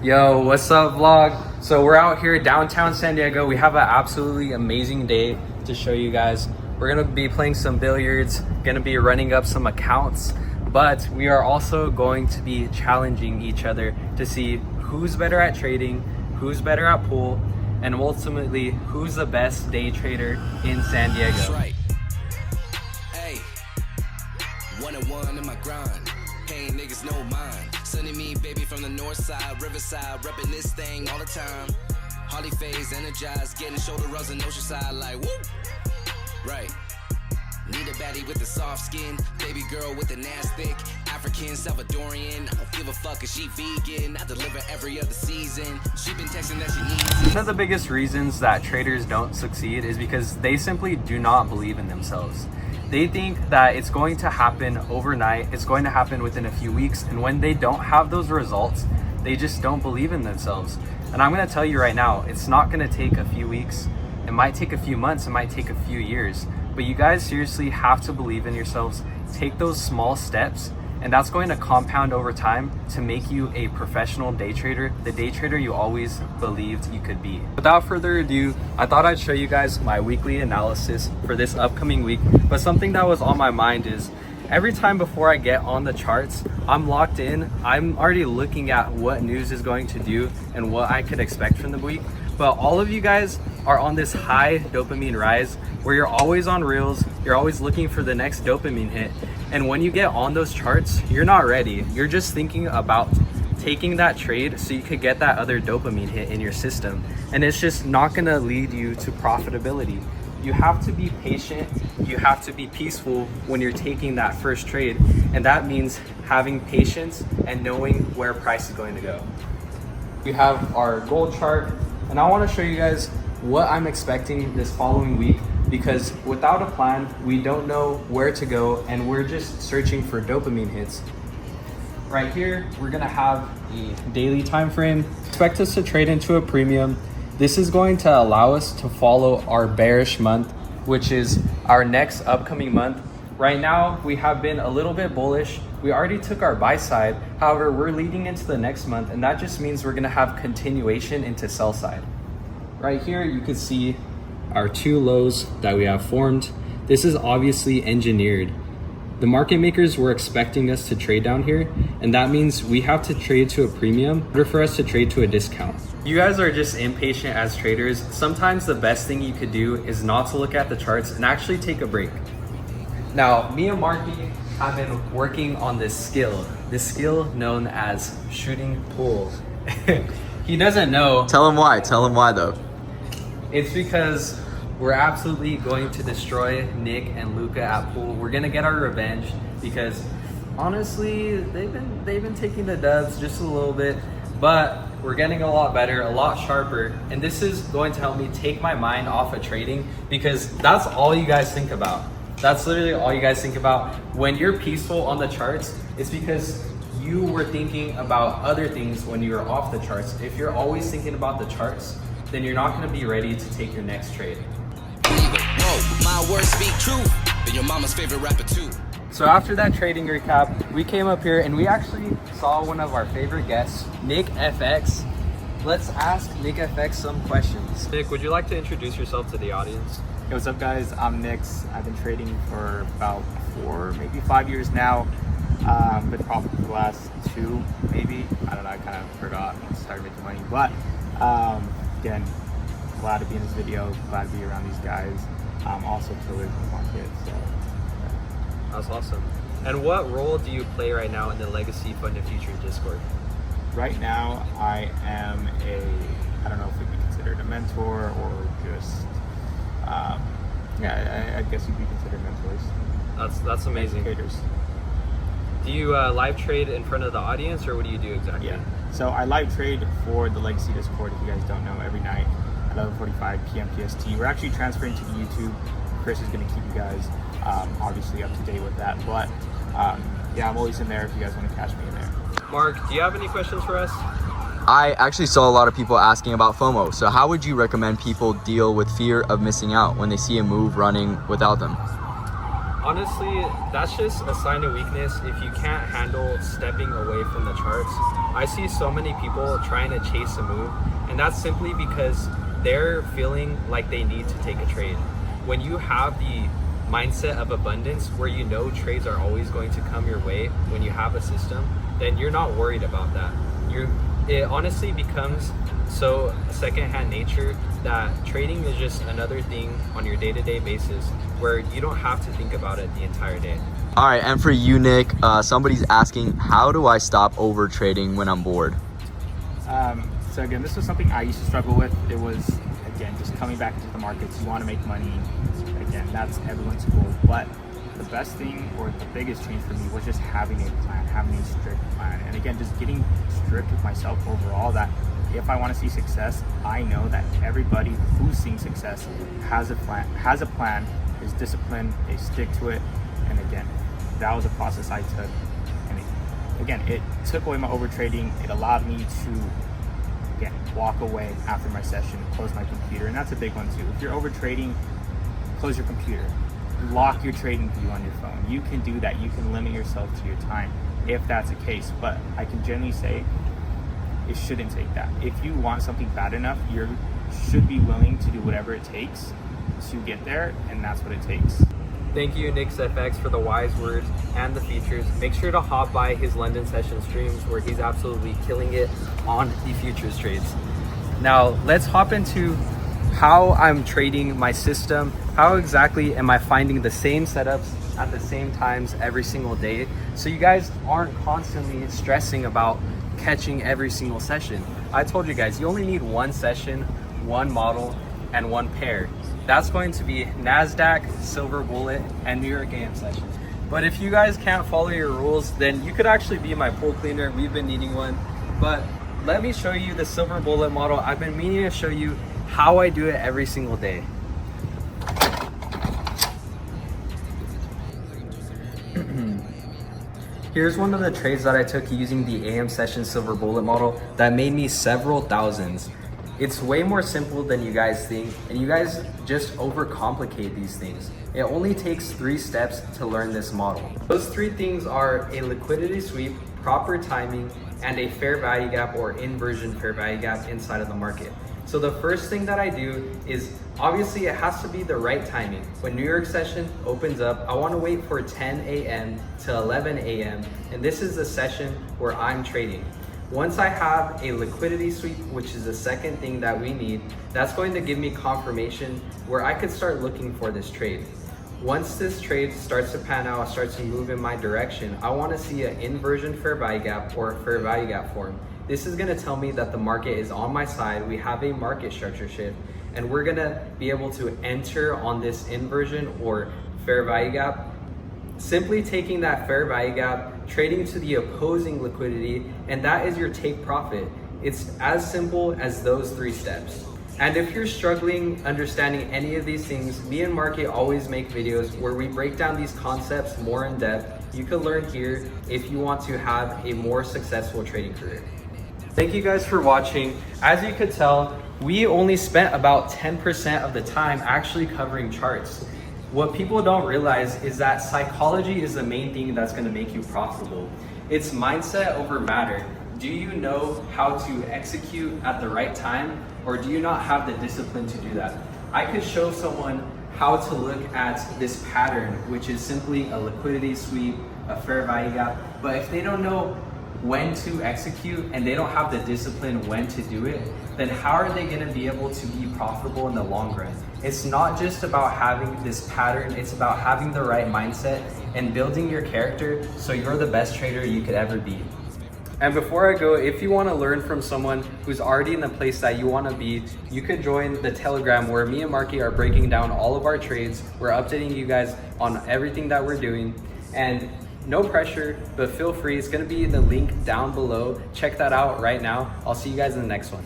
Yo, what's up vlog? So we're out here downtown San Diego. We have an absolutely amazing day to show you guys. We're gonna be playing some billiards, gonna be running up some accounts, but we are also going to be challenging each other to see who's better at trading, who's better at pool, and ultimately who's the best day trader in San Diego. That's right. Hey, 101 in my grind. Paying niggas no mind. Sending me baby from the north side, riverside, repping this thing all the time. Harley phase, energized, getting shoulder rubs and oceanside like whoop. Right. Need a baddie with the soft skin, baby girl with the ass thick, African, Salvadorian. I don't give a fuck if she vegan. I deliver every other season. She been texting that she needs. One of the biggest reasons that traders don't succeed is because they simply do not believe in themselves. They think that it's going to happen overnight, it's going to happen within a few weeks, and when they don't have those results, they just don't believe in themselves. And I'm gonna tell you right now, it's not gonna take a few weeks, it might take a few months, it might take a few years, but you guys seriously have to believe in yourselves, take those small steps, and that's going to compound over time to make you a professional day trader, the day trader you always believed you could be. Without further ado, I thought I'd show you guys my weekly analysis for this upcoming week, but something that was on my mind is every time before I get on the charts, I'm locked in, I'm already looking at what news is going to do and what I could expect from the week. But all of you guys are on this high dopamine rise where you're always on reels, you're always looking for the next dopamine hit. And when you get on those charts, you're not ready. You're just thinking about taking that trade so you could get that other dopamine hit in your system. And it's just not gonna lead you to profitability. You have to be patient, you have to be peaceful when you're taking that first trade. And that means having patience and knowing where price is going to go. We have our gold chart, and I wanna show you guys what I'm expecting this following week, because without a plan, we don't know where to go and we're just searching for dopamine hits. Right here, we're gonna have a daily time frame. Expect us to trade into a premium. This is going to allow us to follow our bearish month, which is our next upcoming month. Right now, we have been a little bit bullish. We already took our buy side. However, we're leading into the next month, and that just means we're gonna have continuation into sell side. Right here, you can see our two lows that we have formed. This is obviously engineered. The market makers were expecting us to trade down here, and that means we have to trade to a premium in order for us to trade to a discount. You guys are just impatient as traders. Sometimes the best thing you could do is not to look at the charts and actually take a break. Now, me and Marky have been working on this skill known as shooting pool. He doesn't know. Tell him why though. It's because we're absolutely going to destroy Nick and Luca at pool. We're gonna get our revenge because honestly, they've been taking the dubs just a little bit, but we're getting a lot better, a lot sharper, and this is going to help me take my mind off of trading, because that's all you guys think about. That's literally all you guys think about. When you're peaceful on the charts, it's because you were thinking about other things when you were off the charts. If you're always thinking about the charts, then you're not gonna be ready to take your next trade. Whoa, my words speak truth. And your mama's favorite rapper too. So after that trading recap, we came up here and we actually saw one of our favorite guests, Nick FX. Let's ask Nick FX some questions. Nick, would you like to introduce yourself to the audience? Hey, what's up guys? I'm Nix. I've been trading for about 4, maybe 5 years now. Been profitable for the last 2, maybe. I don't know, I kind of forgot when I started making money. But again, glad to be in this video, glad to be around these guys. Also killers in the market, so. That's awesome. And what role do you play right now in the Legacy Funded Futures Discord? Right now, I am I don't know if we can consider it a mentor or just, yeah, I guess you'd be considered mentors. That's amazing. Educators. Do you live trade in front of the audience, or what do you do exactly? Yeah, so I live trade for the Legacy Discord, if you guys don't know, every night at 11:45 p.m. PST. We're actually transferring to the YouTube. Chris is going to keep you guys obviously up to date with that, but yeah, I'm always in there if you guys want to catch me in there. Mark, do you have any questions for us? I actually saw a lot of people asking about FOMO. So how would you recommend people deal with fear of missing out when they see a move running without them? honestly, that's just a sign of weakness if you can't handle stepping away from the charts. I see so many people trying to chase a move, and that's simply because they're feeling like they need to take a trade. When you have the mindset of abundance where you know trades are always going to come your way when you have a system, then you're not worried about that. It honestly becomes so secondhand nature that trading is just another thing on your day-to-day basis where you don't have to think about it the entire day. All right, and for you, Nick, somebody's asking, how do I stop over trading when I'm bored? So again, this was something I used to struggle with. It was, again, just coming back into the markets. You want to make money. Again, that's everyone's goal. But the best thing, or the biggest change for me, was just having a plan, having a strict plan. And again, just getting strict with myself overall, that if I want to see success, I know that everybody who's seeing success has a plan, is disciplined, they stick to it. And again, that was a process I took. And again, it took away my overtrading. It allowed me to, again, walk away after my session, close my computer. And that's a big one too. If you're overtrading, close your computer. Lock your trading view on your phone. You can do that. You can limit yourself to your time if that's the case. But I can generally say it shouldn't take that. If you want something bad enough, you should be willing to do whatever it takes to get there, and that's what it takes. Thank you, NixFX, for the wise words and the features. Make sure to hop by his London session streams where he's absolutely killing it on the futures trades. Now, let's hop into how I'm trading my system. How exactly am I finding the same setups at the same times every single day, so you guys aren't constantly stressing about catching every single session. I told you guys, you only need one session, one model, and one pair. That's going to be NASDAQ, Silver Bullet, and New York AM sessions. But if you guys can't follow your rules, then you could actually be my pool cleaner. We've been needing one. But let me show you the Silver Bullet model. I've been meaning to show you how I do it every single day. Here's one of the trades that I took using the AM session Silver Bullet model that made me several thousands. It's way more simple than you guys think, and you guys just overcomplicate these things. It only takes 3 steps to learn this model. Those 3 things are a liquidity sweep, proper timing, and a fair value gap or inversion fair value gap inside of the market. So the first thing that I do is, obviously it has to be the right timing. When New York session opens up, I want to wait for 10 a.m. to 11 a.m. and this is the session where I'm trading. Once I have a liquidity sweep, which is the second thing that we need, that's going to give me confirmation where I could start looking for this trade. Once this trade starts to pan out, starts to move in my direction, I want to see an inversion fair value gap or a fair value gap form. This is going to tell me that the market is on my side. We have a market structure shift, and we're going to be able to enter on this inversion or fair value gap. Simply taking that fair value gap, trading to the opposing liquidity, and that is your take profit. It's as simple as those 3 steps. And if you're struggling understanding any of these things, me and Marky always make videos where we break down these concepts more in depth. You can learn here if you want to have a more successful trading career. Thank you guys for watching. As you could tell, we only spent about 10% of the time actually covering charts. What people don't realize is that psychology is the main thing that's going to make you profitable. It's mindset over matter. Do you know how to execute at the right time, or do you not have the discipline to do that? I could show someone how to look at this pattern, which is simply a liquidity sweep, a fair value gap, but if they don't know when to execute and they don't have the discipline when to do it, then how are they going to be able to be profitable in the long run? It's not just about having this pattern, it's about having the right mindset and building your character so you're the best trader you could ever be. And before I go, if you want to learn from someone who's already in the place that you want to be, you could join the Telegram where me and Marky are breaking down all of our trades. We're updating you guys on everything that we're doing. And no pressure, but feel free. It's going to be in the link down below. Check that out right now. I'll see you guys in the next one.